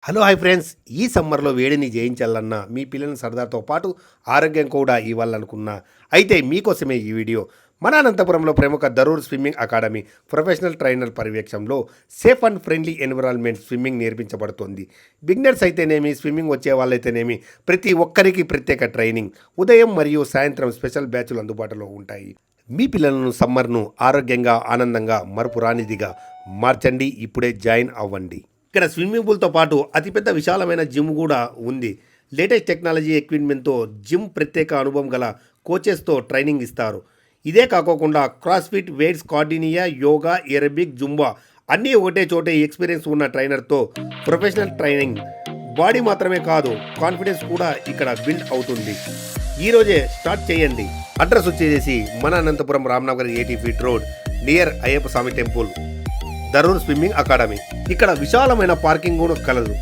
Hello hi friends. ఈ సమ్మర్లో వేడిని జయించాలన్నా మీ పిల్లల సరదాతో పాటు ఆరోగ్యం కూడా ఇవ్వాలనుకున్నా అయితే మీకోసమే ఈ వీడియో. మన అనంతపురంలో ప్రముఖ Darur swimming academy professional trainer పర్యవేక్షణలో safe and friendly environment swimming నేర్పించబడుతుంది. బిగినర్స్ అయితేనేమి, స్విమ్మింగ్ వచ్చే వాళ్ళైతేనేమి ప్రతి ఒక్కరికి ప్రత్యేక ట్రైనింగ్, ఉదయం మరియు సాయంత్రం స్పెషల్ బ్యాచ్లు అందుబాటులో ఉంటాయి. మీ పిల్లలను సమ్మర్ను ఆరోగ్యంగా, ఆనందంగా, మరపురానిదిగా మార్చండి. ఇప్పుడే జాయిన్ అవ్వండి. ఇక్కడ స్విమ్మింగ్ పూల్తో పాటు అతిపెద్ద విశాలమైన జిమ్ కూడా ఉంది. లేటెస్ట్ టెక్నాలజీ ఎక్విప్మెంట్తో జిమ్, ప్రత్యేక అనుభవం గల కోచెస్తో ట్రైనింగ్ ఇస్తారు. ఇదే కాకోకుండా క్రాస్ఫిట్, వెయిట్స్, కార్డినియా, యోగా, ఎరబిక్, జుంబా అన్నీ ఒకటే చోటే ఎక్స్పీరియన్స్ ఉన్న ట్రైనర్తో ప్రొఫెషనల్ ట్రైనింగ్. బాడీ మాత్రమే కాదు, కాన్ఫిడెన్స్ కూడా ఇక్కడ బిల్డ్ అవుతుంది. ఈరోజే స్టార్ట్ చేయండి. అడ్రస్ వచ్చేసి మన Anantapuram Ramnagar 80 feet road near Ayyappa Swamy temple, Darur swimming academy. ఇక్కడ విశాలమైన పార్కింగ్ కూడా కలదు.